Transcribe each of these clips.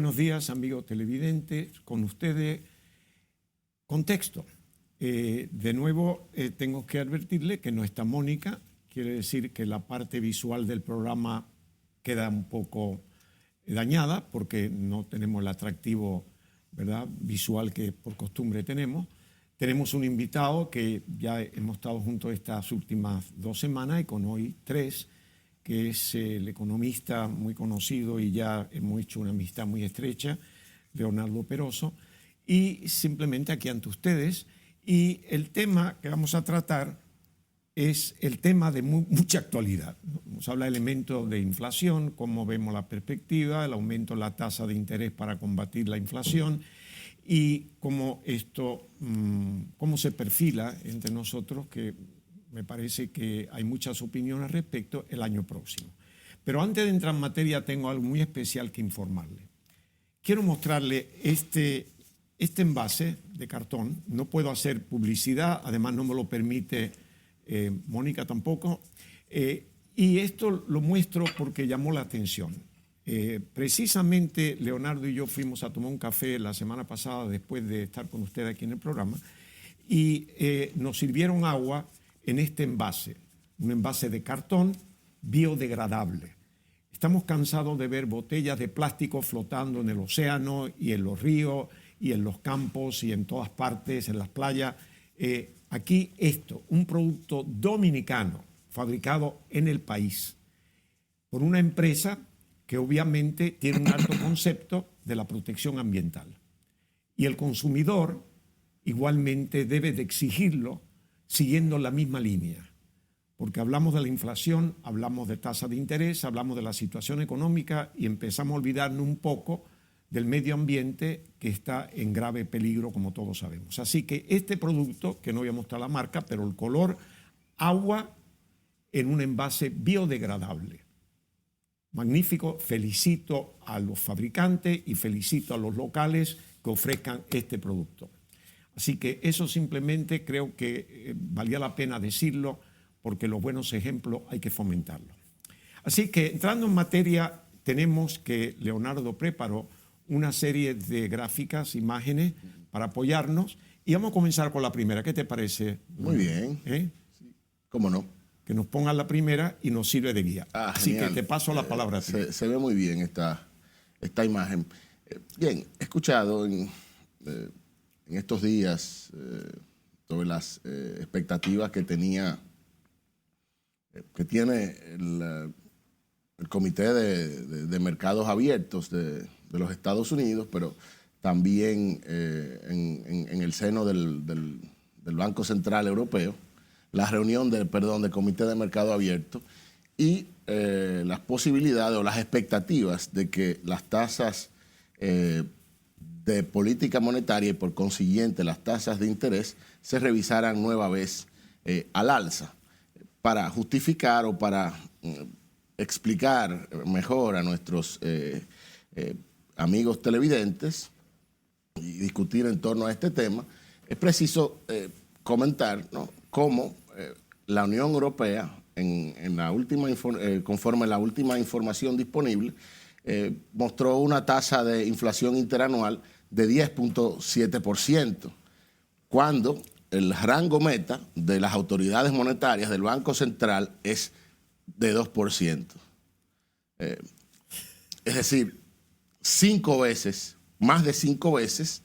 buenos días, amigos televidentes. Con ustedes, contexto. De nuevo, tengo que advertirle que no está Mónica. Quiere decir que la parte visual del programa queda un poco dañada porque no tenemos el atractivo, ¿verdad?, visual que por costumbre tenemos. Tenemos un invitado que ya hemos estado juntos estas últimas 2 semanas y con hoy 3, que es el economista muy conocido y ya hemos hecho una amistad muy estrecha, Leonardo Peroso, y simplemente aquí ante ustedes. Y el tema que vamos a tratar es el tema de mucha actualidad. Nos habla de elementos de inflación, cómo vemos la perspectiva, el aumento de la tasa de interés para combatir la inflación y cómo esto, cómo se perfila entre nosotros, que me parece que hay muchas opiniones al respecto el año próximo. Pero antes de entrar en materia tengo algo muy especial que informarle. Quiero mostrarle este envase de cartón. No puedo hacer publicidad, además no me lo permite Mónica tampoco. Y esto lo muestro porque llamó la atención. Precisamente Leonardo y yo fuimos a tomar un café la semana pasada después de estar con usted aquí en el programa y nos sirvieron agua en este envase, un envase de cartón biodegradable. Estamos cansados de ver botellas de plástico flotando en el océano y en los ríos y en los campos y en todas partes, en las playas. Aquí un producto dominicano fabricado en el país por una empresa que obviamente tiene un alto concepto de la protección ambiental. Y el consumidor igualmente debe de exigirlo siguiendo la misma línea. Porque hablamos de la inflación, hablamos de tasa de interés, hablamos de la situación económica y empezamos a olvidarnos un poco del medio ambiente que está en grave peligro, como todos sabemos. Así que este producto, que no voy a mostrar la marca, pero el color, agua en un envase biodegradable. Magnífico, felicito a los fabricantes y felicito a los locales que ofrezcan este producto. Así que eso simplemente creo que valía la pena decirlo porque los buenos ejemplos hay que fomentarlos. Así que entrando en materia, tenemos que Leonardo preparó una serie de gráficas, imágenes para apoyarnos y vamos a comenzar con la primera. ¿Qué te parece? Muy bien. ¿Cómo no? Que nos pongan la primera y nos sirve de guía. Así genial. Que te paso la palabra a ti. Se ve muy bien esta imagen. Bien, he escuchado en estos días sobre las expectativas que tiene el Comité de Mercados Abiertos de los Estados Unidos, pero también en el seno del Banco Central Europeo, la reunión del Comité de Mercado Abierto y las posibilidades o las expectativas de que las tasas de política monetaria y por consiguiente las tasas de interés se revisaran nueva vez al alza para justificar o para explicar mejor a nuestros amigos televidentes y discutir en torno a este tema. Es preciso comentar, ¿no?, cómo la Unión Europea, conforme a la última información disponible, mostró una tasa de inflación interanual de 10.7%, cuando el rango meta de las autoridades monetarias del Banco Central es de 2%. Es decir, 5 veces, más de 5 veces,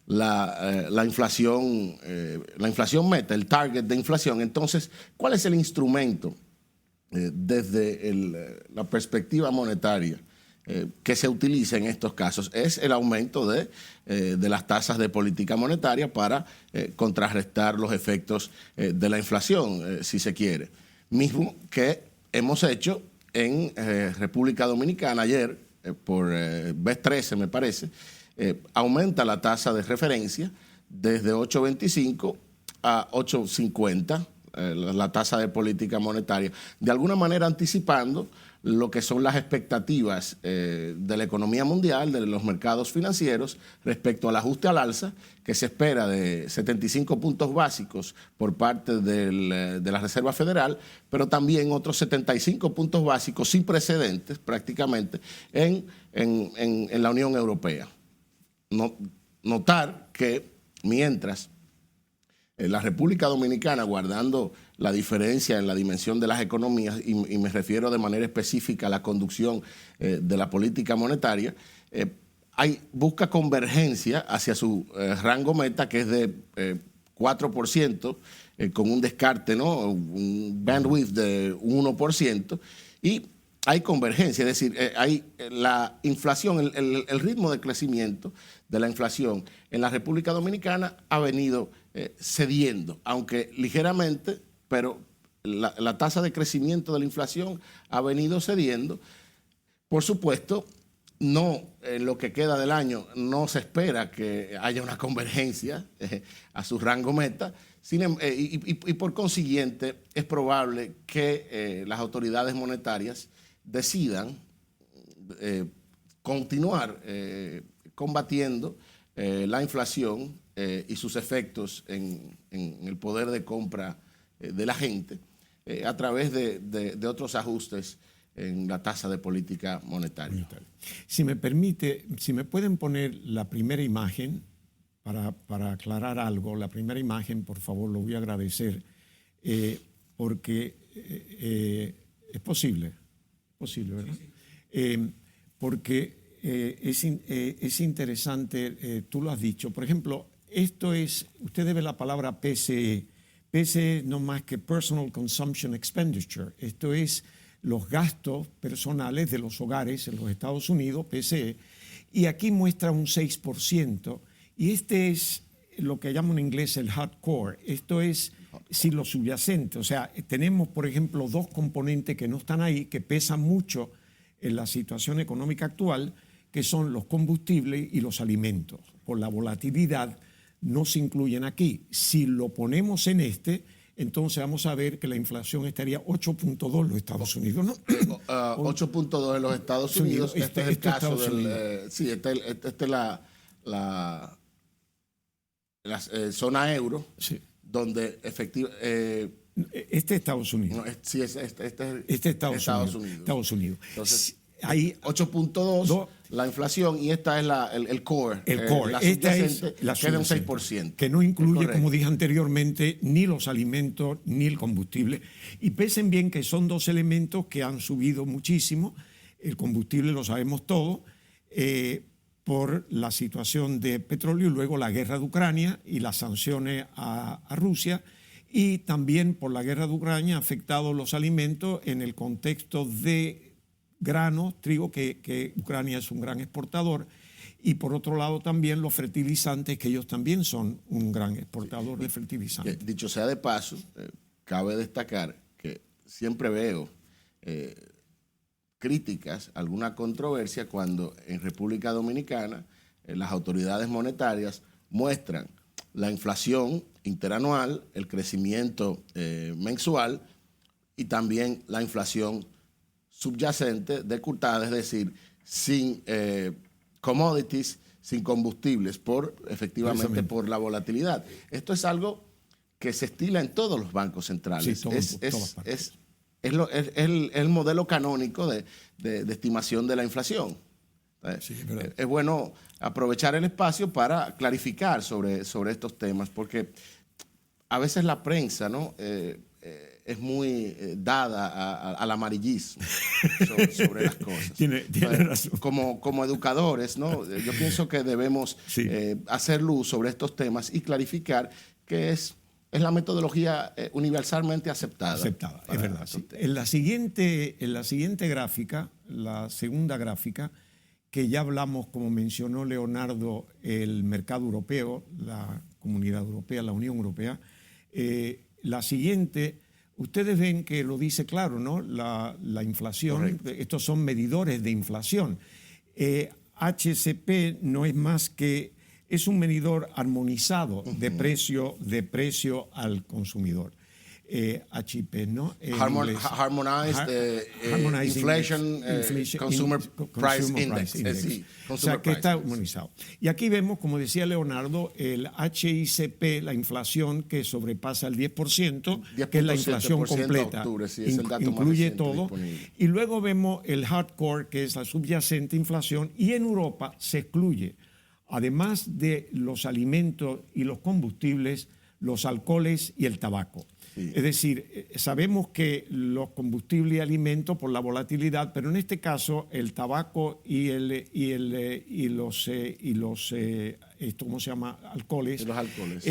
la inflación meta, el target de inflación. Entonces, ¿cuál es el instrumento desde la perspectiva monetaria que se utiliza en estos casos? Es el aumento de las tasas de política monetaria para contrarrestar los efectos de la inflación, si se quiere. Mismo que hemos hecho en República Dominicana ayer, por vez 13 me parece, aumenta la tasa de referencia desde 8.25 a 8.50, la tasa de política monetaria, de alguna manera anticipando lo que son las expectativas de la economía mundial, de los mercados financieros, respecto al ajuste al alza, que se espera de 75 puntos básicos por parte de la Reserva Federal, pero también otros 75 puntos básicos sin precedentes prácticamente en la Unión Europea. Notar que mientras la República Dominicana, guardando la diferencia en la dimensión de las economías, y me refiero de manera específica a la conducción de la política monetaria, busca convergencia hacia su rango meta, que es de 4%, con un descarte, ¿no? Un bandwidth de 1%, y hay convergencia, es decir, hay la inflación, el ritmo de crecimiento de la inflación en la República Dominicana ha venido cediendo, aunque ligeramente, pero la tasa de crecimiento de la inflación ha venido cediendo. Por supuesto, no, en lo que queda del año no se espera que haya una convergencia a su rango meta, y por consiguiente es probable que las autoridades monetarias decidan continuar combatiendo la inflación y sus efectos en el poder de compra de la gente a través de otros ajustes en la tasa de política monetaria. Si me permite, si me pueden poner la primera imagen para aclarar algo, la primera imagen, por favor, lo voy a agradecer, porque es posible, ¿verdad? Porque es interesante, tú lo has dicho. Por ejemplo, esto es, usted ve la palabra PCE. PCE no más que Personal Consumption Expenditure. Esto es los gastos personales de los hogares en los Estados Unidos, PCE, y aquí muestra un 6%, y este es lo que llaman en inglés el hardcore. Esto es lo subyacente. O sea, tenemos, por ejemplo, dos componentes que no están ahí, que pesan mucho en la situación económica actual, que son los combustibles y los alimentos. Por la volatilidad no se incluyen aquí. Si lo ponemos en entonces vamos a ver que la inflación estaría 8.2 en los Estados Unidos, ¿no? 8.2 en los Estados Unidos. Este es el caso del... sí, esta es la zona euro, sí, donde efectivamente... este es Estados Unidos. No, sí, este es Estados Unidos. Estados Unidos. Entonces, hay 8.2 la inflación, y esta es el core. El core. Esta es la que es de un 6%. Que no incluye, como dije anteriormente, ni los alimentos ni el combustible. Y pesen bien que son dos elementos que han subido muchísimo. El combustible lo sabemos todo, por la situación de petróleo y luego la guerra de Ucrania y las sanciones a Rusia. Y también por la guerra de Ucrania ha afectado los alimentos en el contexto de granos, trigo, que Ucrania es un gran exportador, y por otro lado también los fertilizantes, que ellos también son un gran exportador de fertilizantes. Dicho sea de paso, cabe destacar que siempre veo críticas, alguna controversia, cuando en República Dominicana las autoridades monetarias muestran la inflación interanual, el crecimiento mensual y también la inflación subyacente decurtada, es decir, sin commodities, sin combustibles, efectivamente por la volatilidad. Esto es algo que se estila en todos los bancos centrales. Sí, es el modelo canónico de estimación de la inflación. Sí, es bueno aprovechar el espacio para clarificar sobre estos temas, porque a veces la prensa, ¿no? Es muy dada al amarillismo sobre las cosas. Tiene razón. Como educadores, ¿no? Yo pienso que debemos hacer luz sobre estos temas y clarificar que es la metodología universalmente aceptada. Es verdad. Sí. En la siguiente gráfica, la segunda gráfica, que ya hablamos, como mencionó Leonardo, el mercado europeo, la Comunidad Europea, la Unión Europea. La siguiente, ustedes ven que lo dice claro, ¿no? La inflación. Correcto. Estos son medidores de inflación. HCP no es más que, es un medidor armonizado de precio al consumidor. HIP, ¿no? Harmonized Inflation Consumer Price Index. Sí, o sea, que está armonizado. Y aquí vemos, como decía Leonardo, el HICP, la inflación que sobrepasa el 10%, que es la inflación completa, octubre, sí, es el dato incluye más todo. disponible. Y luego vemos el hardcore, que es la subyacente inflación, y en Europa se excluye, además de los alimentos y los combustibles, los alcoholes y el tabaco. Sí. Es decir, sabemos que los combustibles y alimentos por la volatilidad, pero en este caso el tabaco y los ¿cómo se llama? Alcoholes. Los alcoholes.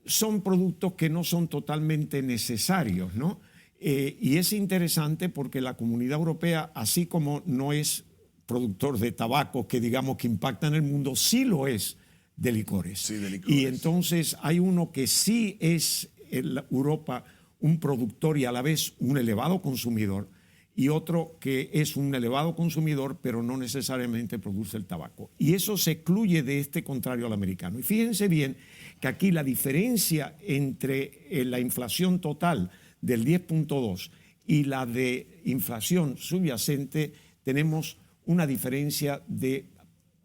Son productos que no son totalmente necesarios, ¿no? Y es interesante porque la Comunidad Europea, así como no es productor de tabaco que digamos que impacta en el mundo, sí lo es de licores. Sí, de licores. Y entonces hay uno que sí es en Europa un productor y a la vez un elevado consumidor, y otro que es un elevado consumidor pero no necesariamente produce el tabaco. Y eso se excluye de este contrario al americano. Y fíjense bien que aquí la diferencia entre la inflación total del 10.2 y la de inflación subyacente, tenemos una diferencia de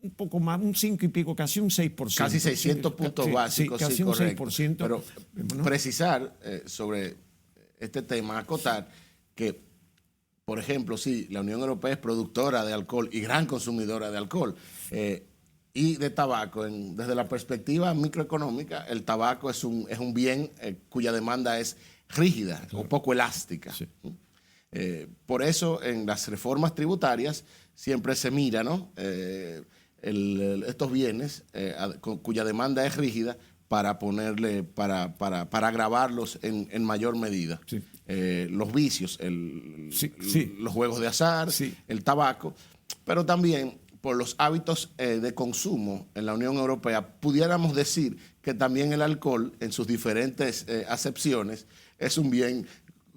un poco más, un 5 y pico, casi un 6%. Casi 600 puntos básicos, casi un correcto. 6%. Pero ¿no? precisar sobre este tema, acotar que, por ejemplo, sí, la Unión Europea es productora de alcohol y gran consumidora de alcohol y de tabaco. Desde la perspectiva microeconómica, el tabaco es un bien cuya demanda es rígida, claro, o poco elástica. Sí. Por eso, en las reformas tributarias siempre se mira, ¿no? Estos bienes cuya demanda es rígida para ponerle, para agravarlos en mayor medida. Sí. Los vicios, los juegos de azar, el tabaco, pero también por los hábitos de consumo en la Unión Europea, pudiéramos decir que también el alcohol, en sus diferentes acepciones, es un bien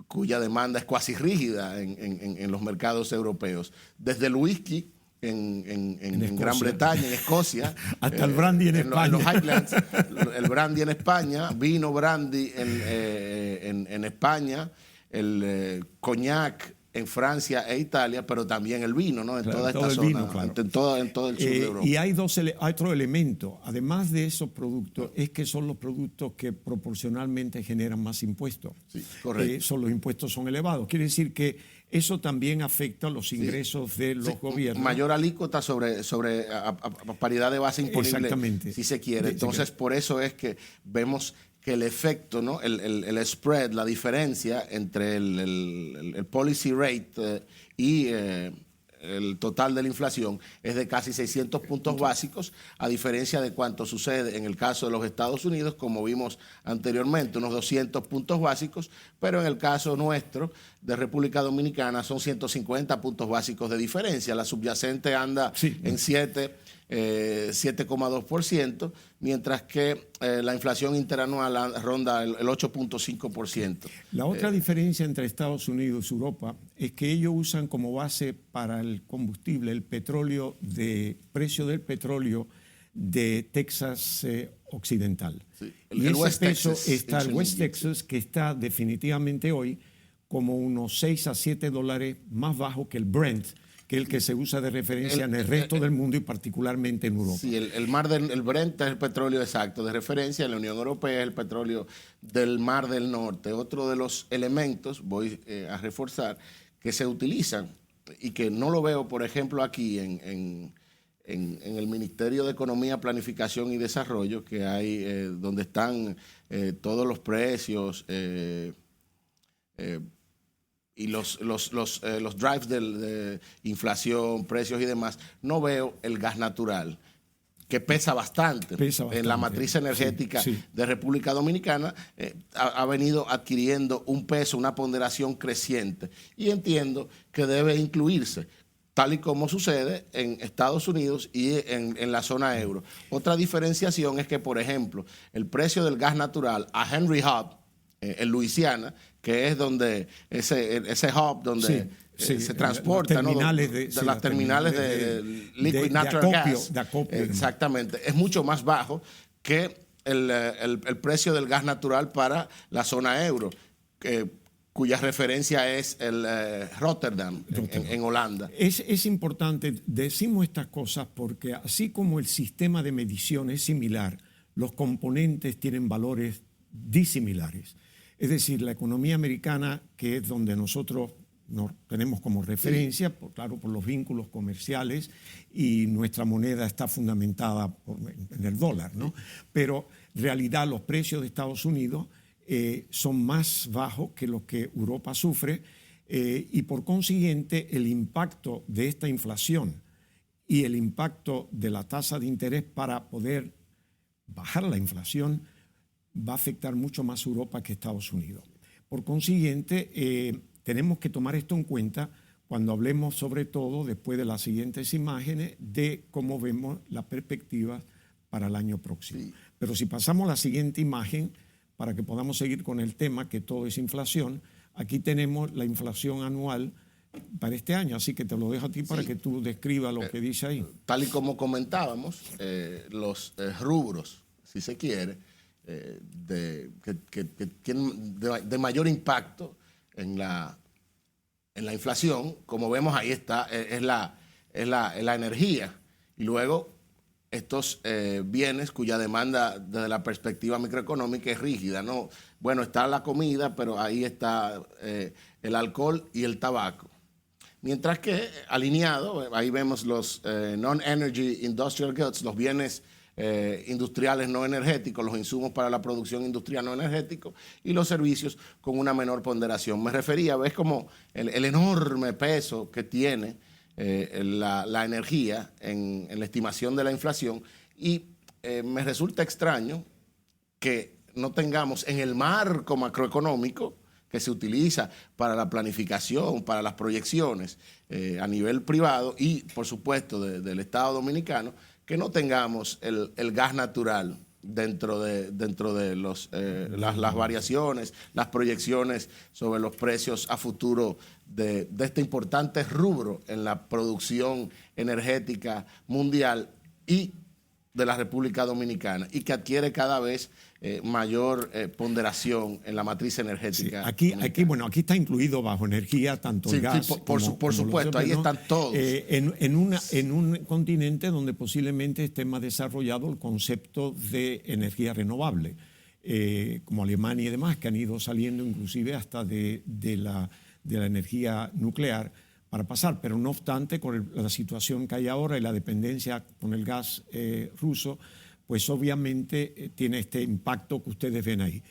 cuya demanda es cuasi rígida en los mercados europeos. Desde el whisky en Gran Bretaña, en Escocia, hasta el brandy en España. En los Highlands, el brandy en España, vino brandy en España, el coñac en Francia e Italia, pero también el vino, ¿no? En claro, toda esta zona, vino, claro. en todo el sur de Europa. Y hay otro elemento, además de esos productos, es que son los productos que proporcionalmente generan más impuestos. Sí, correcto. Los impuestos son elevados. Quiere decir que eso también afecta los ingresos de los gobiernos. Mayor alícuota sobre paridad de base imponible, exactamente, si se quiere. Entonces, por eso es que vemos que el efecto, ¿no? el spread, la diferencia entre el policy rate y el total de la inflación es de casi 600 puntos básicos, a diferencia de cuánto sucede en el caso de los Estados Unidos, como vimos anteriormente, unos 200 puntos básicos, pero en el caso nuestro de República Dominicana son 150 puntos básicos de diferencia. La subyacente anda en 7,2%, mientras que la inflación interanual ronda el 8,5%. La otra diferencia entre Estados Unidos y Europa es que ellos usan como base para el combustible el petróleo precio del petróleo de Texas occidental. Sí. El West Texas está el West Texas, que está definitivamente hoy como unos $6 a $7 más bajo que el Brent, que es el que se usa de referencia en el resto del mundo y particularmente en Europa. Sí, el Brent es el petróleo exacto de referencia, en la Unión Europea es el petróleo del Mar del Norte. Otro de los elementos, voy a reforzar, que se utilizan y que no lo veo, por ejemplo, aquí en el Ministerio de Economía, Planificación y Desarrollo, que hay donde están todos los precios, y los drives de inflación, precios y demás, no veo el gas natural, que pesa bastante. En la matriz energética de República Dominicana, ha venido adquiriendo un peso, una ponderación creciente, y entiendo que debe incluirse, tal y como sucede en Estados Unidos y en la zona euro. Otra diferenciación es que, por ejemplo, el precio del gas natural a Henry Hub, en Luisiana, que es donde ese hub donde se transporta, las terminales de liquid natural gas. De acopio, exactamente. Es mucho más bajo que el precio del gas natural para la zona euro. cuya referencia es el Rotterdam, en Holanda. Es importante, decimos estas cosas porque así como el sistema de medición es similar, los componentes tienen valores disimilares. Es decir, la economía americana, que es donde nosotros nos tenemos como referencia, claro, por los vínculos comerciales, y nuestra moneda está fundamentada en el dólar, ¿no? Pero en realidad los precios de Estados Unidos son más bajos que los que Europa sufre, y por consiguiente el impacto de esta inflación y el impacto de la tasa de interés para poder bajar la inflación va a afectar mucho más a Europa que a Estados Unidos. Por consiguiente, tenemos que tomar esto en cuenta cuando hablemos, sobre todo después de las siguientes imágenes, de cómo vemos la perspectiva para el año próximo. Sí. Pero si pasamos a la siguiente imagen, para que podamos seguir con el tema, que todo es inflación, aquí tenemos la inflación anual para este año, así que te lo dejo a ti para que tú describas lo que dice ahí. Tal y como comentábamos, los rubros, si se quiere, que tienen de mayor impacto en la inflación, como vemos ahí está, es la energía. Y luego estos bienes cuya demanda desde la perspectiva microeconómica es rígida, ¿no? Bueno, está la comida, pero ahí está el alcohol y el tabaco. Mientras que alineado, ahí vemos los non-energy industrial goods, los bienes industriales no energéticos, los insumos para la producción industrial no energéticos, y los servicios con una menor ponderación. Me refería, ves como el enorme peso que tiene la energía en la estimación de la inflación, y me resulta extraño que no tengamos en el marco macroeconómico que se utiliza para la planificación, para las proyecciones a nivel privado y, por supuesto, del Estado Dominicano, que no tengamos el gas natural dentro de las variaciones, las proyecciones sobre los precios a futuro de este importante rubro en la producción energética mundial y de la República Dominicana, y que adquiere cada vez mayor ponderación en la matriz energética. Sí, aquí está incluido bajo energía tanto el gas. Por supuesto, ahí están todos. En un continente donde posiblemente esté más desarrollado el concepto de energía renovable, como Alemania y demás, que han ido saliendo inclusive hasta de la energía nuclear para pasar, pero no obstante, con la situación que hay ahora y la dependencia con el gas ruso, pues obviamente tiene este impacto que ustedes ven ahí.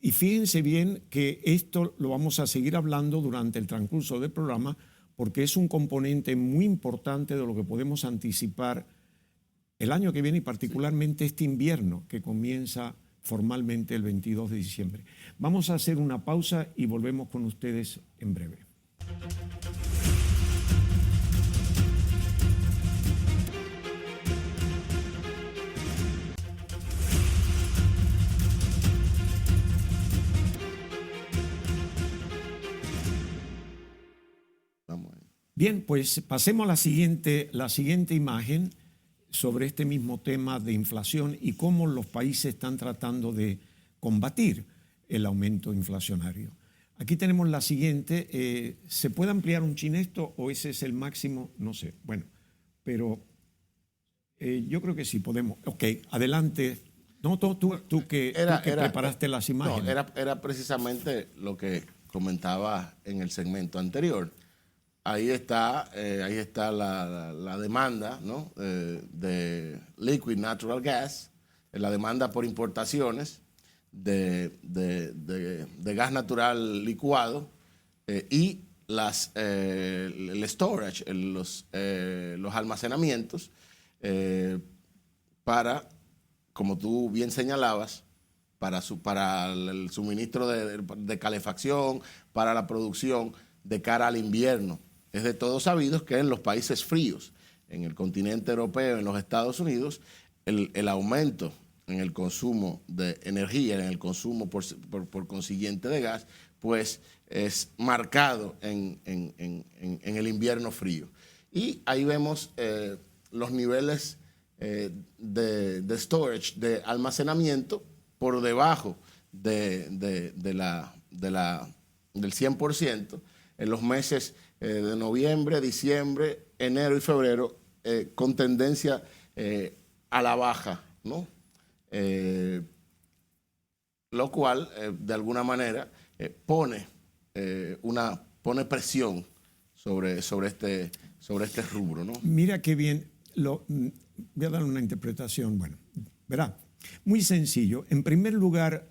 Y fíjense bien que esto lo vamos a seguir hablando durante el transcurso del programa, porque es un componente muy importante de lo que podemos anticipar el año que viene y particularmente este invierno que comienza formalmente el 22 de diciembre. Vamos a hacer una pausa y volvemos con ustedes en breve. Bien, pues pasemos a la siguiente imagen sobre este mismo tema de inflación y cómo los países están tratando de combatir el aumento inflacionario. Aquí tenemos la siguiente. ¿Se puede ampliar un chin esto o ese es el máximo? No sé. Bueno, pero yo creo que sí podemos. Ok, adelante. No, tú que preparaste las imágenes. No, era precisamente lo que comentaba en el segmento anterior. Ahí está la demanda, ¿no? De liquid natural gas, la demanda por importaciones de gas natural licuado y el storage, los almacenamientos para, como tú bien señalabas, para el suministro de calefacción, para la producción de cara al invierno. Es de todos sabidos que en los países fríos, en el continente europeo, en los Estados Unidos, el aumento en el consumo de energía, en el consumo por consiguiente de gas, pues es marcado en el invierno frío. Y ahí vemos los niveles de storage, de almacenamiento, por debajo de del 100% en los meses de noviembre, diciembre, enero y febrero, con tendencia a la baja, ¿no? Lo cual, de alguna manera, pone presión sobre este rubro, ¿no? Mira qué bien, voy a dar una interpretación, bueno, verá, muy sencillo. En primer lugar,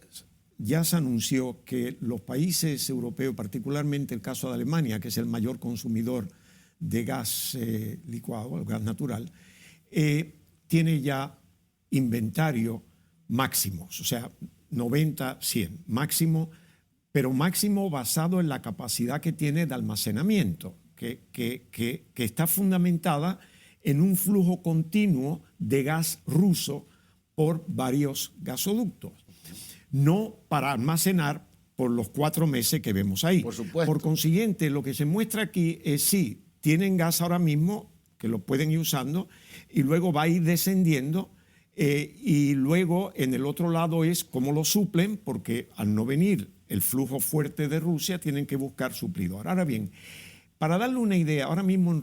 ya se anunció que los países europeos, particularmente el caso de Alemania, que es el mayor consumidor de gas licuado, gas natural, tiene ya inventario máximos, o sea, 90, 100, máximo, pero máximo basado en la capacidad que tiene de almacenamiento, que está fundamentada en un flujo continuo de gas ruso por varios gasoductos, no para almacenar por los 4 meses que vemos ahí. Por supuesto. Por consiguiente, lo que se muestra aquí es sí, tienen gas ahora mismo, que lo pueden ir usando, y luego va a ir descendiendo, y luego en el otro lado es cómo lo suplen, porque al no venir el flujo fuerte de Rusia, tienen que buscar suplidor. Ahora bien, para darle una idea, ahora mismo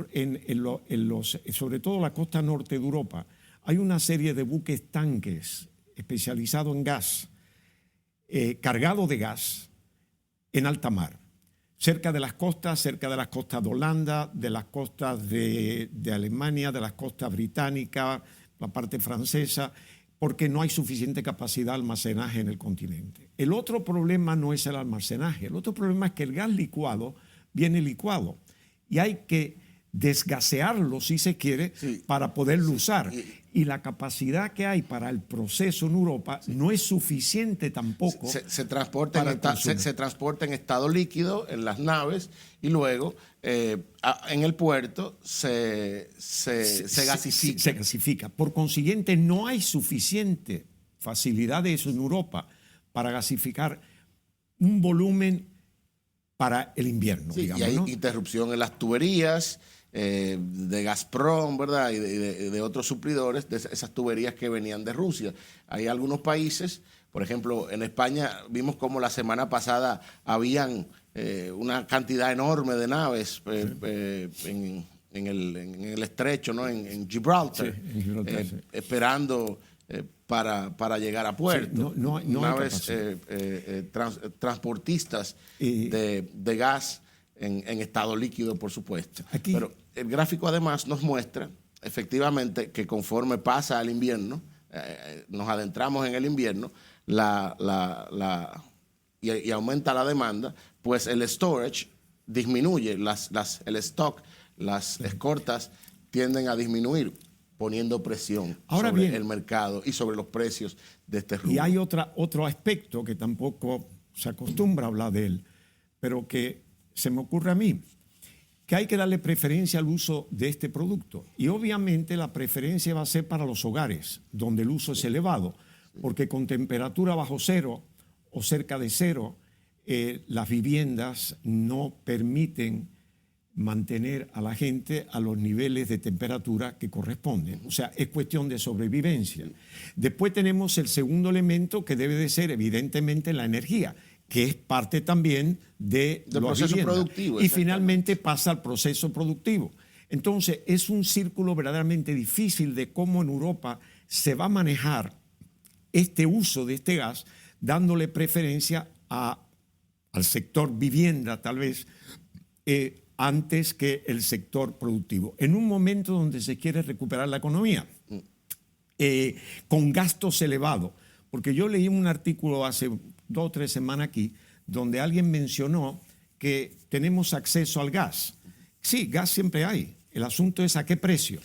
sobre todo la costa norte de Europa, hay una serie de buques tanques especializados en gas, cargados de gas, en alta mar, cerca de las costas de Holanda, de las costas de Alemania, de las costas británicas, la parte francesa, porque no hay suficiente capacidad de almacenaje en el continente. El otro problema no es el almacenaje, el otro problema es que el gas licuado viene licuado y hay que desgasearlo, si se quiere, sí, para poderlo usar. Y la capacidad que hay para el proceso en Europa no es suficiente tampoco. Se transporta en estado líquido en las naves y luego en el puerto se gasifica. Se gasifica. Por consiguiente, no hay suficiente facilidad de eso en Europa para gasificar un volumen para el invierno. Sí, digamos, y hay, ¿no?, interrupción en las tuberías de Gazprom, ¿verdad? Y de otros suplidores de esas tuberías que venían de Rusia. Hay algunos países, por ejemplo, en España vimos como la semana pasada habían una cantidad enorme de naves en el estrecho, ¿no? En Gibraltar, sí, en Gibraltar, sí, esperando para llegar a puerto. Sí, no naves transportistas de gas en estado líquido, por supuesto. Aquí, pero el gráfico además nos muestra efectivamente que conforme pasa el invierno, nos adentramos en el invierno y aumenta la demanda, pues el storage disminuye, el stock, las escortas tienden a disminuir, poniendo presión sobre el mercado y sobre los precios de este rubro. Y hay otro aspecto que tampoco se acostumbra a hablar de él, pero que se me ocurre a mí, que hay que darle preferencia al uso de este producto. Y obviamente la preferencia va a ser para los hogares, donde el uso es elevado, porque con temperatura bajo cero o cerca de cero, las viviendas no permiten mantener a la gente a los niveles de temperatura que corresponden. O sea, es cuestión de sobrevivencia. Después tenemos el segundo elemento, que debe de ser evidentemente la energía, que es parte también del proceso productivo. Y finalmente pasa al proceso productivo. Entonces, es un círculo verdaderamente difícil de cómo en Europa se va a manejar este uso de este gas, dándole preferencia al sector vivienda, tal vez, antes que el sector productivo. En un momento donde se quiere recuperar la economía, con gastos elevados. Porque yo leí un artículo hace 2 o 3 semanas aquí, donde alguien mencionó que tenemos acceso al gas. Sí, gas siempre hay. El asunto es a qué precio.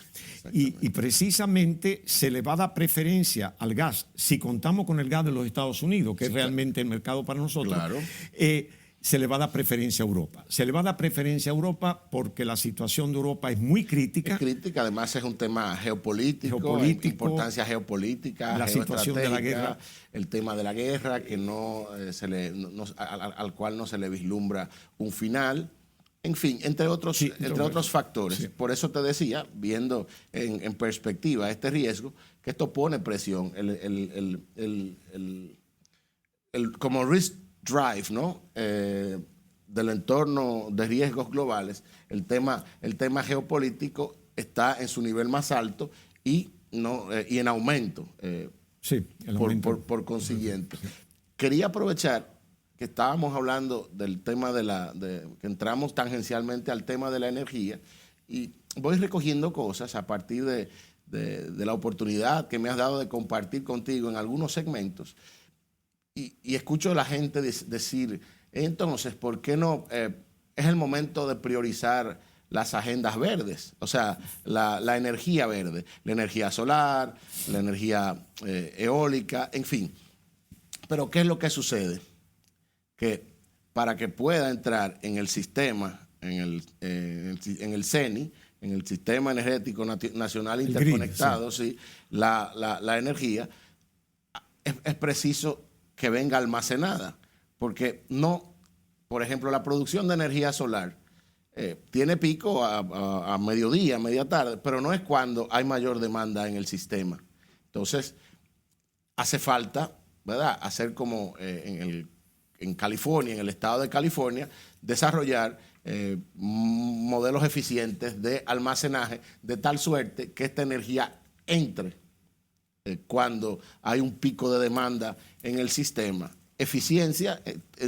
Y precisamente se le va a dar preferencia al gas, si contamos con el gas de los Estados Unidos, que es realmente el mercado para nosotros, claro, se le va a dar preferencia a Europa. Se le va a dar preferencia a Europa porque la situación de Europa es muy crítica. Es crítica, además es un tema geopolítico, importancia geopolítica, la situación de la guerra, el tema de la guerra, que al cual no se le vislumbra un final. En fin, entre otros factores. Sí. Por eso te decía, viendo en perspectiva este riesgo, que esto pone presión como risk drive, ¿no? Del entorno de riesgos globales, el tema geopolítico está en su nivel más alto y en aumento. Sí, el aumento. Por consiguiente. Sí. Quería aprovechar que estábamos hablando del tema que entramos tangencialmente al tema de la energía, y voy recogiendo cosas a partir de la oportunidad que me has dado de compartir contigo en algunos segmentos, y escucho a la gente decir, entonces, ¿por qué no es el momento de priorizar las agendas verdes? O sea, la energía verde, la energía solar, la energía eólica, en fin. Pero ¿qué es lo que sucede? Que para que pueda entrar en el sistema, en el CENI, en el Sistema Energético Nacional Interconectado, sí, la energía, es preciso que venga almacenada. Porque por ejemplo, la producción de energía solar tiene pico a mediodía, media tarde, pero no es cuando hay mayor demanda en el sistema. Entonces, hace falta, ¿verdad?, hacer como en California, en el estado de California, desarrollar modelos eficientes de almacenaje de tal suerte que esta energía entre cuando hay un pico de demanda en el sistema. Eficiencia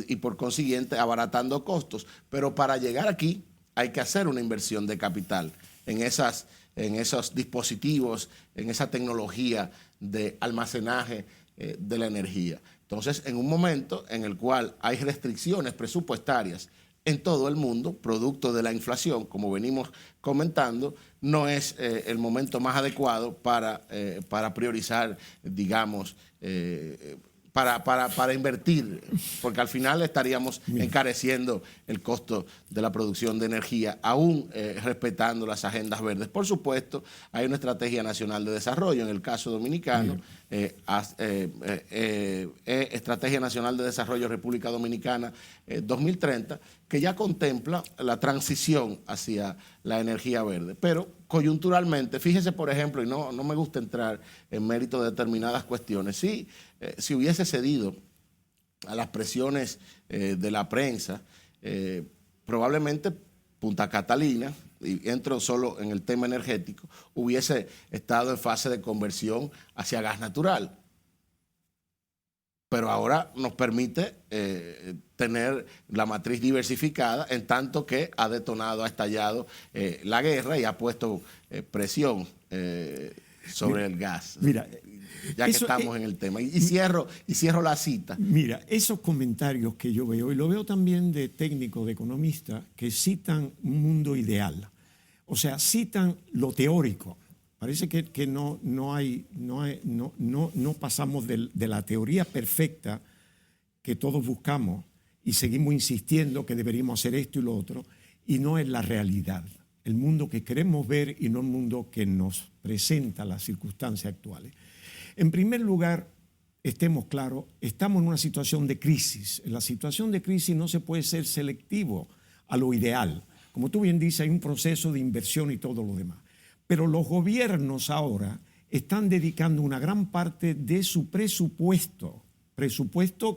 y por consiguiente abaratando costos, pero para llegar aquí hay que hacer una inversión de capital en esos dispositivos, en esa tecnología de almacenaje de la energía. Entonces, en un momento en el cual hay restricciones presupuestarias en todo el mundo, producto de la inflación, como venimos comentando, no es el momento más adecuado para priorizar, digamos, para invertir, porque al final estaríamos encareciendo el costo de la producción de energía, aún respetando las agendas verdes. Por supuesto, hay una estrategia nacional de desarrollo, en el caso dominicano, Estrategia Nacional de Desarrollo República Dominicana 2030, que ya contempla la transición hacia la energía verde. Pero coyunturalmente, fíjese por ejemplo, y no me gusta entrar en mérito de determinadas cuestiones, si hubiese cedido a las presiones de la prensa, probablemente Punta Catalina, y entro solo en el tema energético, hubiese estado en fase de conversión hacia gas natural. Pero ahora nos permite tener la matriz diversificada, en tanto que ha detonado, ha estallado la guerra y ha puesto presión sobre el gas. Mira, ya que estamos en el tema. Y cierro la cita. Mira, esos comentarios que yo veo, y lo veo también de técnicos, de economistas, que citan un mundo ideal. O sea, citan lo teórico. Parece que no pasamos de la teoría perfecta que todos buscamos y seguimos insistiendo que deberíamos hacer esto y lo otro, y no es la realidad. El mundo que queremos ver y no el mundo que nos presenta las circunstancias actuales. En primer lugar, estemos claros, estamos en una situación de crisis. En la situación de crisis no se puede ser selectivo a lo ideal. Como tú bien dices, hay un proceso de inversión y todo lo demás. Pero los gobiernos ahora están dedicando una gran parte de su presupuesto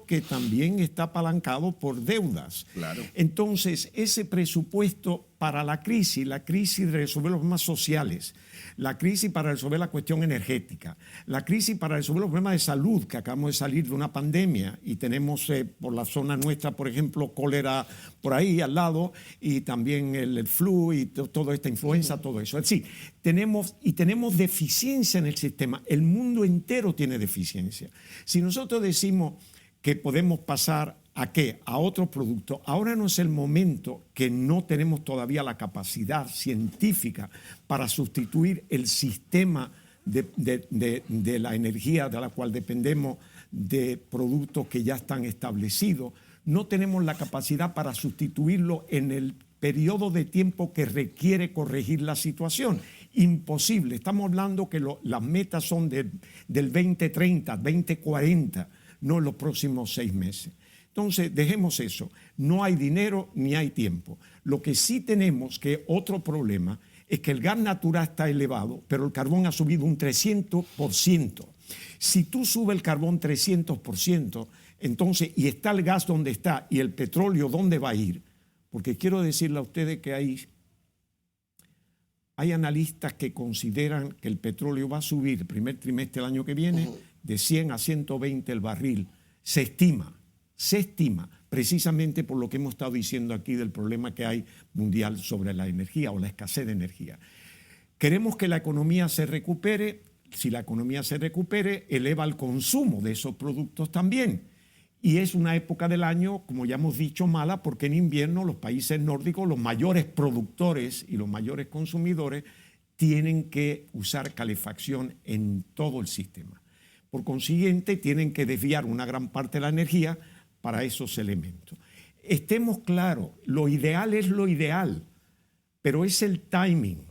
que también está apalancado por deudas. Claro. Entonces, ese presupuesto para la crisis de resolver los problemas sociales, la crisis para resolver la cuestión energética, la crisis para resolver los problemas de salud, que acabamos de salir de una pandemia y tenemos por la zona nuestra, por ejemplo, cólera por ahí al lado, y también el flu y toda esta influenza, todo eso. Es decir, tenemos deficiencia en el sistema. El mundo entero tiene deficiencia. Si nosotros decimos que podemos pasar ¿a qué? A otros productos. Ahora no es el momento, que no tenemos todavía la capacidad científica para sustituir el sistema de la energía de la cual dependemos, de productos que ya están establecidos. No tenemos la capacidad para sustituirlo en el periodo de tiempo que requiere corregir la situación. Imposible. Estamos hablando que las metas son del 2030, 2040, no en los próximos 6 meses. Entonces, dejemos eso. No hay dinero ni hay tiempo. Lo que sí tenemos, que otro problema, es que el gas natural está elevado, pero el carbón ha subido un 300%. Si tú subes el carbón 300%, entonces, y está el gas donde está y el petróleo dónde va a ir, porque quiero decirle a ustedes que hay analistas que consideran que el petróleo va a subir el primer trimestre del año que viene de 100 a 120 el barril. Se estima, precisamente por lo que hemos estado diciendo aquí del problema que hay mundial sobre la energía o la escasez de energía. Queremos que la economía se recupere. Si la economía se recupere, eleva el consumo de esos productos también. Y es una época del año, como ya hemos dicho, mala, porque en invierno los países nórdicos, los mayores productores y los mayores consumidores, tienen que usar calefacción en todo el sistema. Por consiguiente, tienen que desviar una gran parte de la energía para esos elementos. Estemos claros, lo ideal es lo ideal, pero es el timing.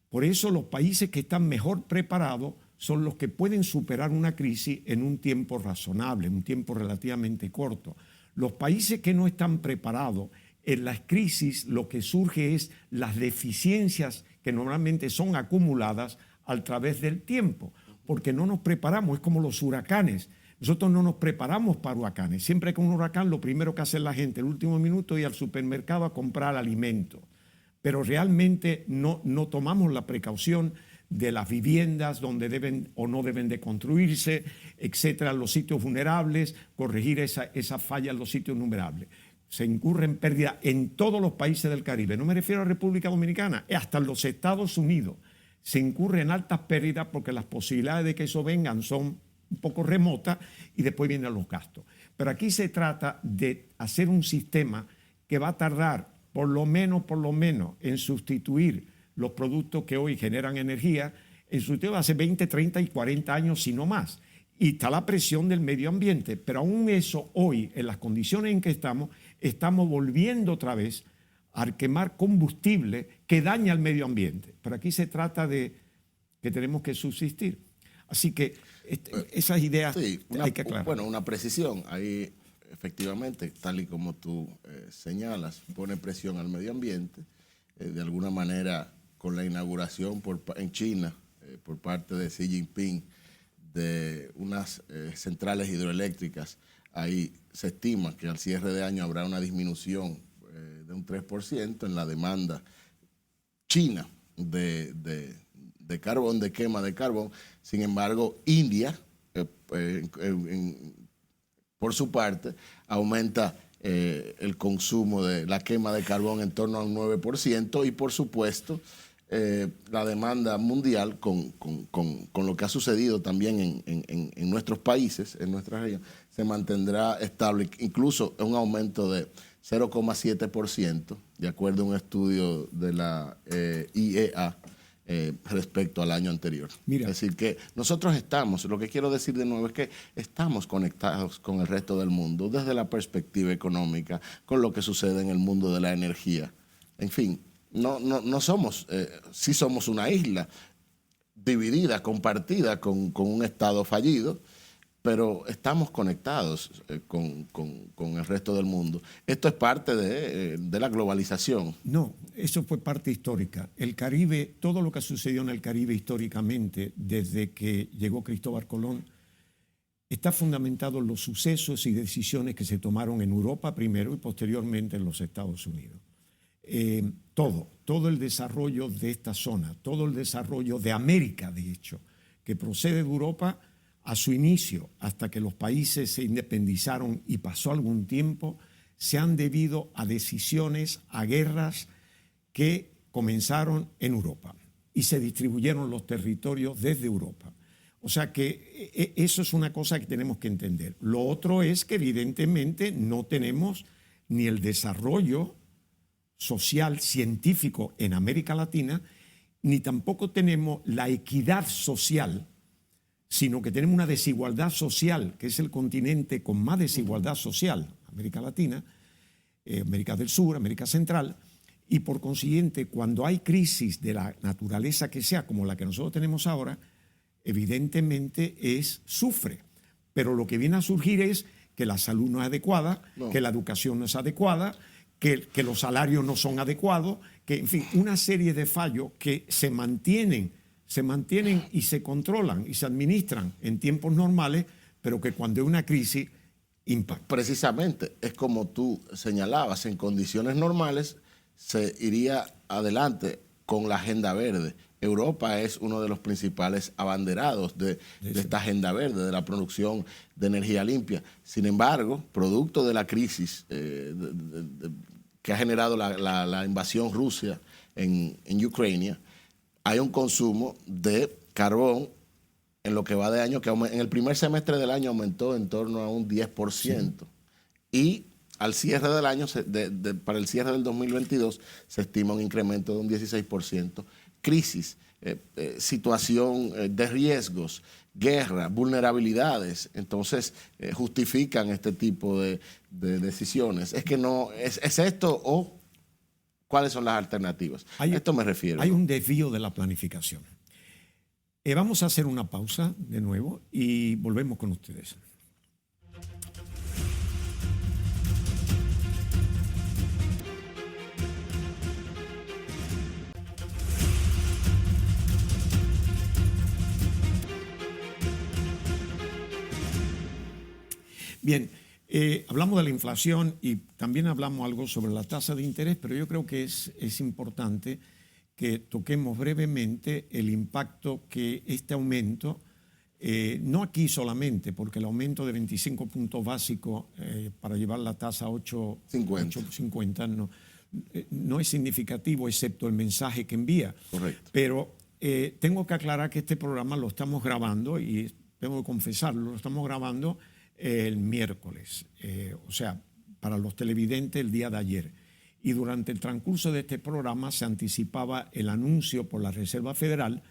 Por eso los países que están mejor preparados son los que pueden superar una crisis en un tiempo razonable, en un tiempo relativamente corto. Los países que no están preparados, en las crisis lo que surge es las deficiencias que normalmente son acumuladas a través del tiempo, porque no nos preparamos, es como los huracanes. Nosotros no nos preparamos para huracanes. Siempre que un huracán, lo primero que hace la gente el último minuto es ir al supermercado a comprar alimentos. Pero realmente no tomamos la precaución de las viviendas donde deben o no deben de construirse, etcétera, los sitios vulnerables, corregir esa falla en los sitios vulnerables. Se incurre en pérdida en todos los países del Caribe. No me refiero a República Dominicana, hasta en los Estados Unidos. Se incurre en altas pérdidas porque las posibilidades de que eso vengan son un poco remotas y después vienen los gastos. Pero aquí se trata de hacer un sistema que va a tardar por lo menos en sustituir los productos que hoy generan energía, en sustituir hace 20, 30 y 40 años, si no más. Y está la presión del medio ambiente, pero aún eso hoy, en las condiciones en que estamos volviendo otra vez a quemar combustible que daña al medio ambiente. Pero aquí se trata de que tenemos que subsistir. Así que esas ideas sí, hay que aclarar. Bueno, una precisión. Ahí, efectivamente, tal y como tú señalas, pone presión al medio ambiente. De alguna manera, con la inauguración en China por parte de Xi Jinping de unas centrales hidroeléctricas, ahí se estima que al cierre de año habrá una disminución de un 3% en la demanda china de carbón, de quema de carbón. Sin embargo, India, por su parte, aumenta el consumo de la quema de carbón en torno a un 9% y, por supuesto, la demanda mundial con lo que ha sucedido también en nuestros países, en nuestra región, se mantendrá estable, incluso un aumento de 0,7%, de acuerdo a un estudio de la IEA respecto al año anterior. Mira. Es decir, que nosotros lo que quiero decir de nuevo es que estamos conectados con el resto del mundo desde la perspectiva económica, con lo que sucede en el mundo de la energía. En fin, no somos, sí somos una isla dividida, compartida con un Estado fallido, pero estamos conectados con el resto del mundo. Esto es parte de la globalización. No, eso fue parte histórica. El Caribe, todo lo que sucedió en el Caribe históricamente, desde que llegó Cristóbal Colón, está fundamentado en los sucesos y decisiones que se tomaron en Europa primero y posteriormente en los Estados Unidos. Todo el desarrollo de esta zona, todo el desarrollo de América, de hecho, que procede de Europa a su inicio, hasta que los países se independizaron y pasó algún tiempo, se han debido a decisiones, a guerras que comenzaron en Europa y se distribuyeron los territorios desde Europa. O sea que eso es una cosa que tenemos que entender. Lo otro es que evidentemente no tenemos ni el desarrollo social, científico en América Latina, ni tampoco tenemos la equidad social, sino que tenemos una desigualdad social, que es el continente con más desigualdad social, América Latina, América del Sur, América Central, y por consiguiente, cuando hay crisis de la naturaleza que sea, como la que nosotros tenemos ahora, evidentemente sufre. Pero lo que viene a surgir es que la salud no es adecuada, que la educación no es adecuada, que los salarios no son adecuados, que, en fin, una serie de fallos que se mantienen se mantienen y se controlan y se administran en tiempos normales, pero que cuando hay una crisis impacta. Precisamente, es como tú señalabas, en condiciones normales se iría adelante con la agenda verde. Europa es uno de los principales abanderados de esta agenda verde, de la producción de energía limpia. Sin embargo, producto de la crisis que ha generado la invasión rusa en Ucrania, hay un consumo de carbón en lo que va de año, que en el primer semestre del año aumentó en torno a un 10%. Sí. Y al cierre del año, para el cierre del 2022, se estima un incremento de un 16%. Crisis, situación de riesgos, guerra, vulnerabilidades, entonces justifican este tipo de decisiones. Es que no, ¿es esto o cuáles son las alternativas? A esto me refiero. Hay un desvío de la planificación. Vamos a hacer una pausa de nuevo y volvemos con ustedes. Bien, hablamos de la inflación y también hablamos algo sobre la tasa de interés, pero yo creo que es importante que toquemos brevemente el impacto que este aumento, no aquí solamente, porque el aumento de 25 puntos básicos para llevar la tasa a 8.50 no es significativo, excepto el mensaje que envía. Correcto. Pero tengo que aclarar que este programa lo estamos grabando, y tengo que confesarlo, lo estamos grabando el miércoles, o sea, para los televidentes el día de ayer. Y durante el transcurso de este programa se anticipaba el anuncio por la Reserva Federal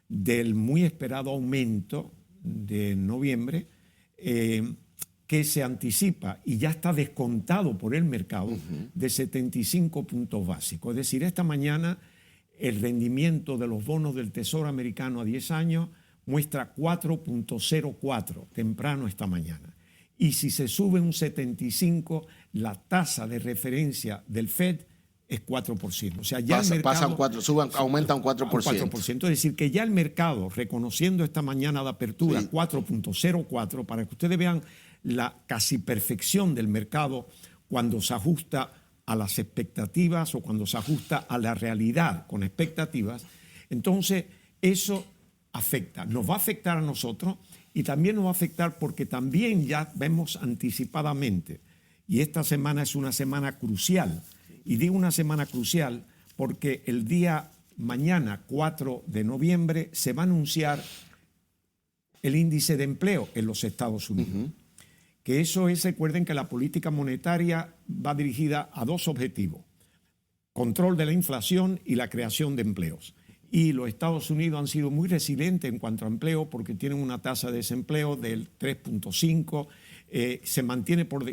del muy esperado aumento de noviembre, que se anticipa y ya está descontado por el mercado de 75 puntos básicos. Es decir, esta mañana el rendimiento de los bonos del Tesoro americano a 10 años muestra 4.04 temprano esta mañana. Y si se sube un 75, la tasa de referencia del FED es 4%. O sea, ya el mercado aumenta un 4%. 4%. Es decir, que ya el mercado, reconociendo esta mañana de apertura 4.04, para que ustedes vean la casi perfección del mercado cuando se ajusta a las expectativas o cuando se ajusta a la realidad con expectativas, entonces eso afecta. Nos va a afectar a nosotros. Y también nos va a afectar porque también ya vemos anticipadamente, y esta semana es una semana crucial, y digo una semana crucial porque el día mañana, 4 de noviembre, se va a anunciar el índice de empleo en los Estados Unidos. Que eso es, recuerden que la política monetaria va dirigida a dos objetivos: control de la inflación y la creación de empleos. Y los Estados Unidos han sido muy resilientes en cuanto a empleo porque tienen una tasa de desempleo del 3.5,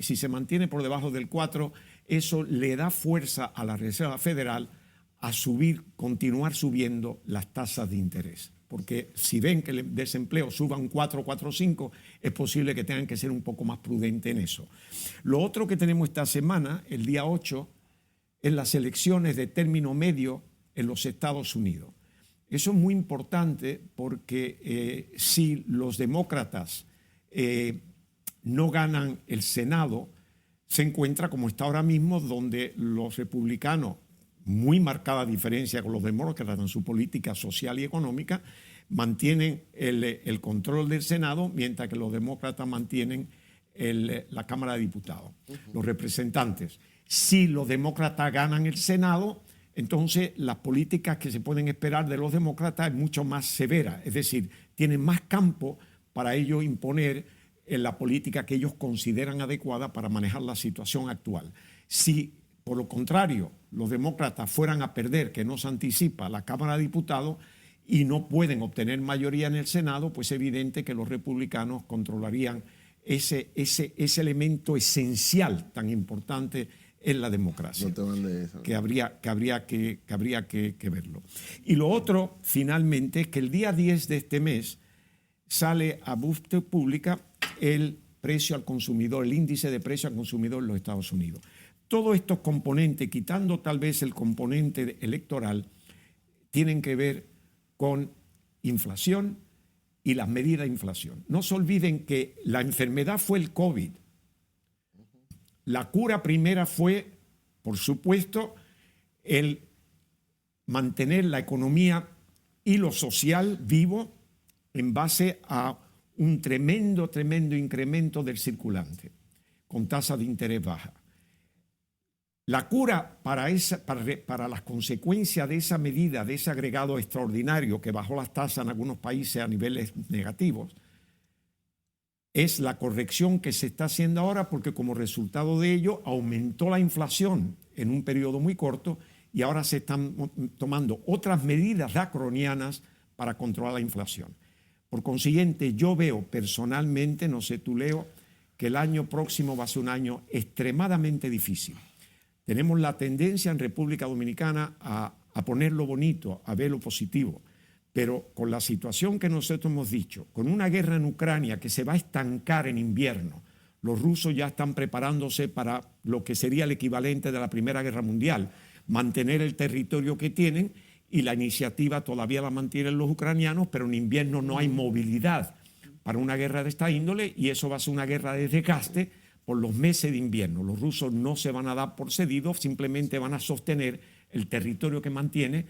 si se mantiene por debajo del 4, eso le da fuerza a la Reserva Federal a continuar subiendo las tasas de interés. Porque si ven que el desempleo suba un 4, 4.5, es posible que tengan que ser un poco más prudentes en eso. Lo otro que tenemos esta semana, el día 8, es las elecciones de término medio en los Estados Unidos. Eso es muy importante porque si los demócratas no ganan el Senado, se encuentra como está ahora mismo, donde los republicanos, muy marcada diferencia con los demócratas en su política social y económica, mantienen el control del Senado, mientras que los demócratas mantienen la Cámara de Diputados, los representantes. Si los demócratas ganan el Senado, entonces las políticas que se pueden esperar de los demócratas es mucho más severa, es decir, tienen más campo para ellos imponer la política que ellos consideran adecuada para manejar la situación actual. Si, por lo contrario, los demócratas fueran a perder, que no se anticipa, la Cámara de Diputados y no pueden obtener mayoría en el Senado, pues es evidente que los republicanos controlarían ese elemento esencial tan importante en la democracia, que habría que verlo. Y lo otro, finalmente, es que el día 10 de este mes sale a búsqueda pública el precio al consumidor, el índice de precio al consumidor en los Estados Unidos. Todos estos componentes, quitando tal vez el componente electoral, tienen que ver con inflación y las medidas de inflación. No se olviden que la enfermedad fue el COVID. La cura primera fue, por supuesto, el mantener la economía y lo social vivo en base a un tremendo incremento del circulante, con tasa de interés baja. La cura para las consecuencias de esa medida, de ese agregado extraordinario que bajó las tasas en algunos países a niveles negativos, es la corrección que se está haciendo ahora, porque como resultado de ello aumentó la inflación en un periodo muy corto y ahora se están tomando otras medidas draconianas para controlar la inflación. Por consiguiente, yo veo personalmente, no sé tú, Leo, que el año próximo va a ser un año extremadamente difícil. Tenemos la tendencia en República Dominicana a poner lo bonito, a ver lo positivo, pero con la situación que nosotros hemos dicho, con una guerra en Ucrania que se va a estancar en invierno, los rusos ya están preparándose para lo que sería el equivalente de la Primera Guerra Mundial, mantener el territorio que tienen, y la iniciativa todavía la mantienen los ucranianos, pero en invierno no hay movilidad para una guerra de esta índole y eso va a ser una guerra de desgaste por los meses de invierno. Los rusos no se van a dar por cedidos, simplemente van a sostener el territorio que mantiene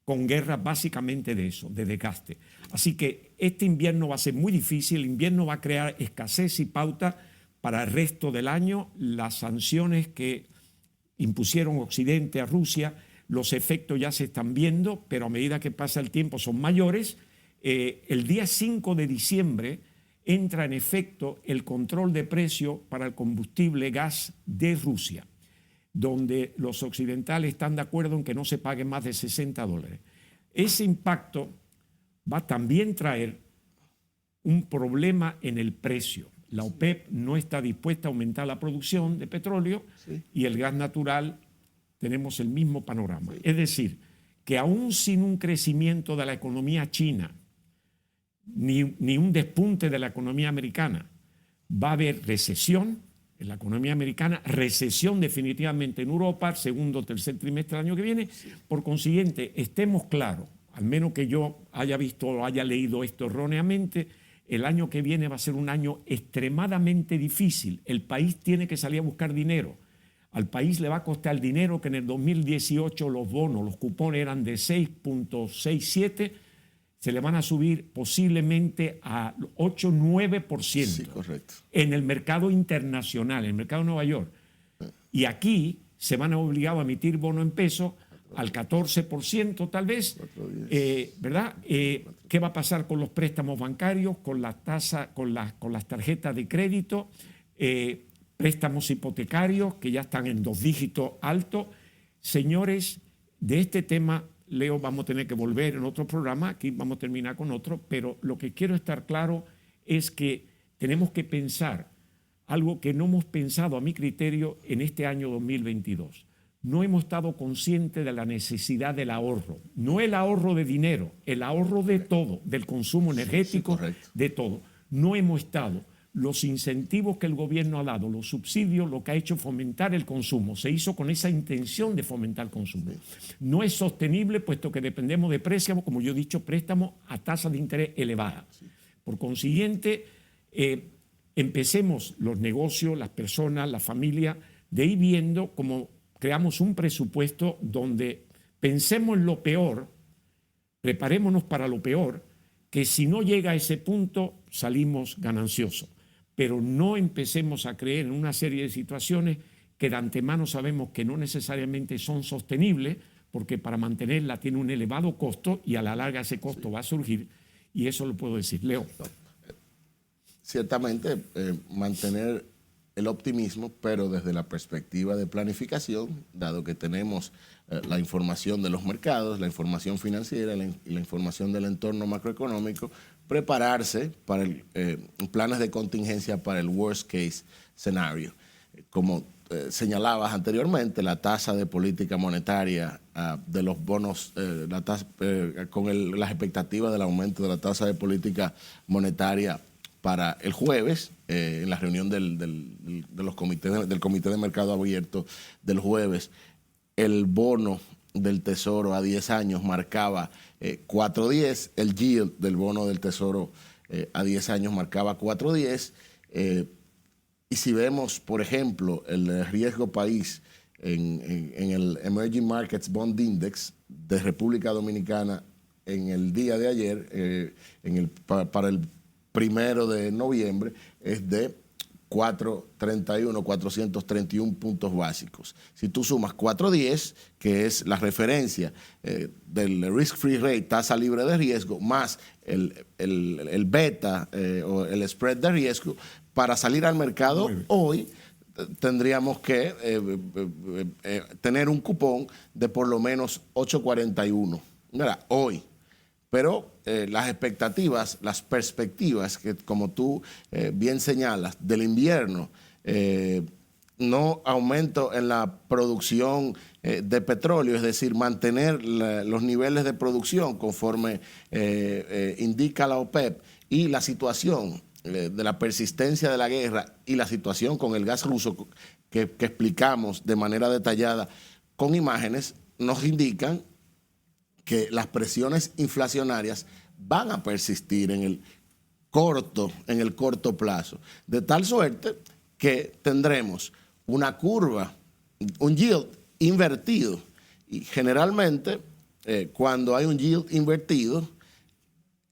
con guerras básicamente de eso, de desgaste. Así que este invierno va a ser muy difícil, el invierno va a crear escasez y pauta para el resto del año. Las sanciones que impusieron Occidente a Rusia, los efectos ya se están viendo, pero a medida que pasa el tiempo son mayores. El día 5 de diciembre entra en efecto el control de precio para el combustible gas de Rusia, donde los occidentales están de acuerdo en que no se pague más de $60. Ese impacto va a también traer un problema en el precio. La OPEP no está dispuesta a aumentar la producción de petróleo y el gas natural tenemos el mismo panorama. Es decir, que aún sin un crecimiento de la economía china, ni un despunte de la economía americana, va a haber recesión en la economía americana, recesión definitivamente en Europa, segundo o tercer trimestre del año que viene. Por consiguiente, estemos claros, al menos que yo haya visto o haya leído esto erróneamente, el año que viene va a ser un año extremadamente difícil. El país tiene que salir a buscar dinero. Al país le va a costar dinero que en el 2018 los bonos, los cupones eran de 6.67, se le van a subir posiblemente a 8-9%. Sí, correcto. En el mercado internacional, en el mercado de Nueva York. Y aquí se van a obligar a emitir bonos en pesos al 14% tal vez, ¿verdad? ¿Qué va a pasar con los préstamos bancarios, con la tasa, con las tarjetas de crédito? Préstamos hipotecarios que ya están en 2 dígitos altos. Señores, de este tema, Leo, vamos a tener que volver en otro programa, aquí vamos a terminar con otro, pero lo que quiero estar claro es que tenemos que pensar algo que no hemos pensado a mi criterio en este año 2022. No hemos estado conscientes de la necesidad del ahorro, no el ahorro de dinero, el ahorro de todo, del consumo energético, de todo. No hemos estado. Los incentivos que el gobierno ha dado, los subsidios, lo que ha hecho fomentar el consumo. Se hizo con esa intención de fomentar el consumo. No es sostenible puesto que dependemos de préstamos, como yo he dicho, préstamos a tasas de interés elevadas. Por consiguiente, empecemos los negocios, las personas, la familia, de ir viendo cómo creamos un presupuesto donde pensemos en lo peor, preparémonos para lo peor, que si no llega a ese punto salimos gananciosos. Pero no empecemos a creer en una serie de situaciones que de antemano sabemos que no necesariamente son sostenibles, porque para mantenerla tiene un elevado costo y a la larga ese costo va a surgir, y eso lo puedo decir. Leo. Ciertamente, mantener el optimismo, pero desde la perspectiva de planificación, dado que tenemos la información de los mercados, la información financiera y la información del entorno macroeconómico, prepararse para planes de contingencia para el worst case scenario. Como señalabas anteriormente, la tasa de política monetaria de los bonos, con las expectativas del aumento de la tasa de política monetaria para el jueves, en la reunión del Comité de Mercado Abierto del jueves, el bono del Tesoro a 10 años marcaba 4.10, el yield del bono del Tesoro a 10 años marcaba 4.10. Y si vemos, por ejemplo, el riesgo país en el Emerging Markets Bond Index de República Dominicana en el día de ayer, para el 1 de noviembre, es de 431 puntos básicos. Si tú sumas 4.10, que es la referencia del risk-free rate, tasa libre de riesgo, más el beta o el spread de riesgo, para salir al mercado hoy tendríamos que tener un cupón de por lo menos 8.41. Mira, hoy. Pero las expectativas, las perspectivas, que como tú bien señalas, del invierno, no aumento en la producción de petróleo, es decir, mantener los niveles de producción conforme indica la OPEP, y la situación de la persistencia de la guerra y la situación con el gas ruso que explicamos de manera detallada con imágenes, nos indican que las presiones inflacionarias van a persistir en el corto plazo, de tal suerte que tendremos una curva, un yield invertido, y generalmente cuando hay un yield invertido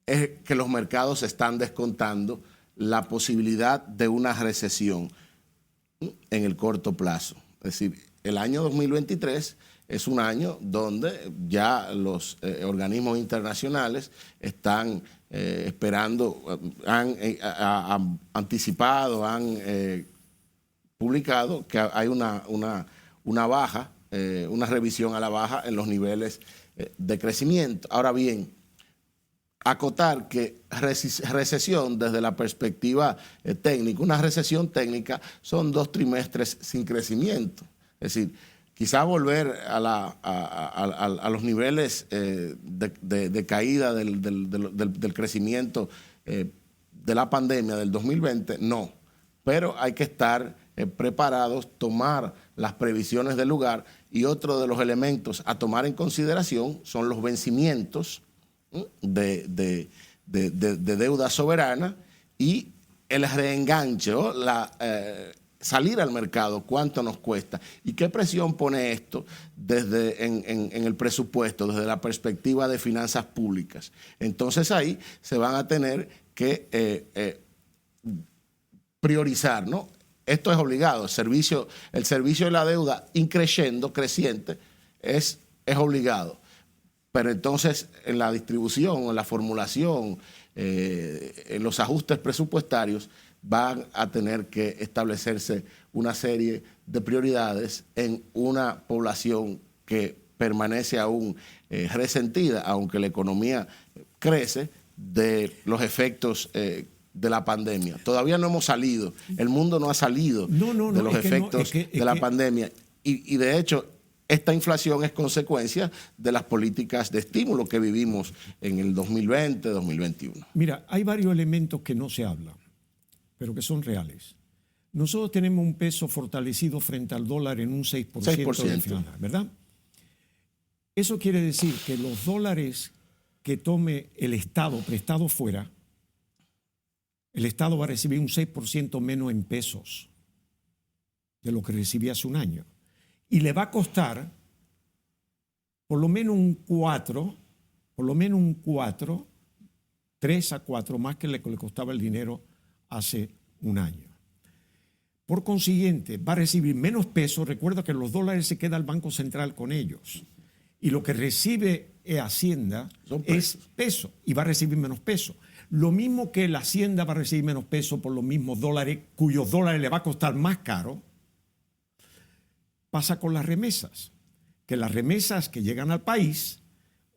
es que los mercados están descontando la posibilidad de una recesión en el corto plazo. Es decir, el año 2023 es un año donde ya los organismos internacionales están esperando, han anticipado, han publicado que hay una baja, una revisión a la baja en los niveles de crecimiento. Ahora bien, acotar que recesión desde la perspectiva técnica, una recesión técnica son 2 trimestres sin crecimiento. Es decir, quizá volver a los niveles de caída del crecimiento de la pandemia del 2020, no. Pero hay que estar preparados, tomar las previsiones del lugar, y otro de los elementos a tomar en consideración son los vencimientos de deuda soberana y el reenganche, ¿no? Salir al mercado, cuánto nos cuesta y qué presión pone esto en el presupuesto, desde la perspectiva de finanzas públicas. Entonces ahí se van a tener que priorizar, ¿no? Esto es obligado, el servicio de la deuda creciente es obligado. Pero entonces en la distribución, en la formulación, en los ajustes presupuestarios, van a tener que establecerse una serie de prioridades en una población que permanece aún resentida, aunque la economía crece, de los efectos de la pandemia. Todavía no hemos salido, el mundo no ha salido de los efectos de la pandemia. Y de hecho, esta inflación es consecuencia de las políticas de estímulo que vivimos en el 2020, 2021. Mira, hay varios elementos que no se hablan, pero que son reales. Nosotros tenemos un peso fortalecido frente al dólar en un 6% del final, ¿verdad? Eso quiere decir que los dólares que tome el Estado prestado fuera, el Estado va a recibir un 6% menos en pesos de lo que recibía hace un año. Y le va a costar por lo menos un 4, 3 a 4 más que le costaba el dinero hace un año. Por consiguiente, va a recibir menos peso. Recuerda que los dólares se queda el Banco Central con ellos. Y lo que recibe Hacienda es peso y va a recibir menos peso. Lo mismo que la Hacienda va a recibir menos peso por los mismos dólares, cuyos dólares le va a costar más caro, pasa con las remesas. Que las remesas que llegan al país,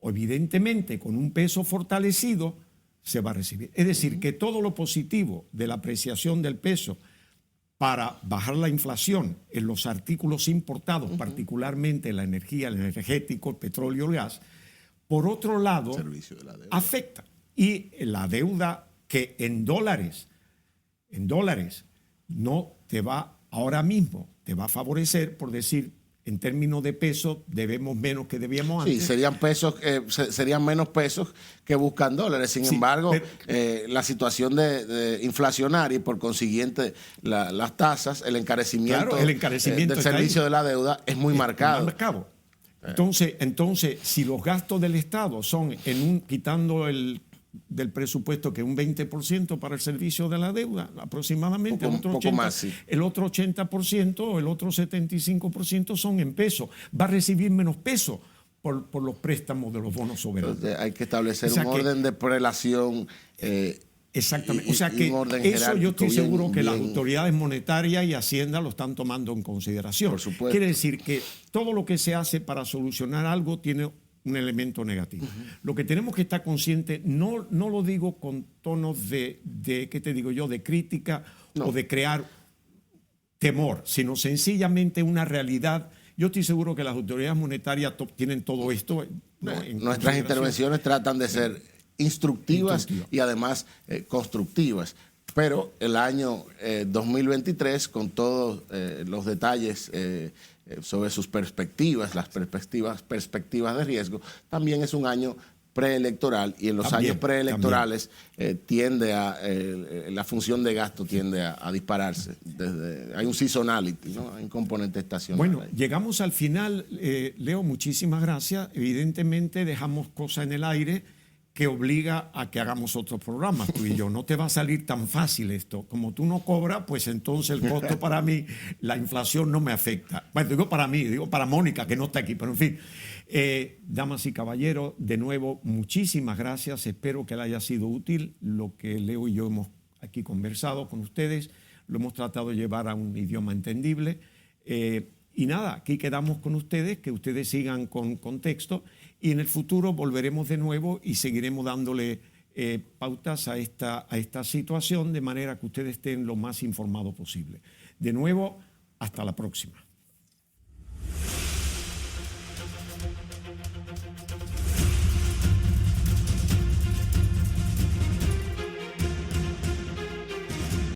evidentemente con un peso fortalecido, se va a recibir. Es decir, que todo lo positivo de la apreciación del peso para bajar la inflación en los artículos importados, particularmente la energía, el energético, el petróleo, el gas, por otro lado, afecta. Y la deuda que en dólares no te va ahora mismo, te va a favorecer, por decir, en términos de pesos, debemos menos que debíamos Sí, antes. serían menos pesos que buscan dólares. Sin Sí, embargo, pero, la situación de inflacionaria y por consiguiente las tasas, el encarecimiento, claro, el encarecimiento del está servicio ahí. de la deuda es muy marcado. Marcado. Entonces, si los gastos del Estado son quitando del presupuesto que un 20% para el servicio de la deuda, aproximadamente, Un poco más, sí. el otro 80% o el otro 75% son en pesos. Va a recibir menos pesos por los préstamos de los bonos soberanos. Entonces, hay que establecer O sea un que- orden de prelación. Exactamente. Y- O sea y que un orden eso yo jerárquico estoy seguro que las bien- autoridades monetarias y Hacienda lo están tomando en consideración. Por supuesto. Quiere decir que todo lo que se hace para solucionar algo tiene un elemento negativo. Lo que tenemos que estar conscientes, no lo digo con tonos de ¿qué te digo yo?, de crítica No. o de crear temor, sino sencillamente una realidad. Yo estoy seguro que las autoridades monetarias tienen todo esto, ¿no?, en Nuestras consideración. intervenciones tratan de ser instructivas y además constructivas. Pero el año 2023, con todos los detalles sobre sus perspectivas, las perspectivas de riesgo, también es un año preelectoral, y en los También, años preelectorales la función de gasto tiende a dispararse. Hay un seasonality, ¿no? Hay un componente estacional. Bueno, ahí. llegamos al final. Leo, muchísimas gracias. Evidentemente dejamos cosas en el aire que obliga a que hagamos otros programas, tú y yo. No te va a salir tan fácil esto. Como tú no cobras, pues entonces el costo para mí, la inflación no me afecta. Bueno, digo para mí, digo para Mónica, que no está aquí, pero en fin. Damas y caballeros, de nuevo, muchísimas gracias. Espero que le haya sido útil lo que Leo y yo hemos aquí conversado con ustedes. Lo hemos tratado de llevar a un idioma entendible. Y nada, aquí quedamos con ustedes, que ustedes sigan con contexto, y en el futuro volveremos de nuevo y seguiremos dándole pautas a esta situación, de manera que ustedes estén lo más informados posible. De nuevo, hasta la próxima.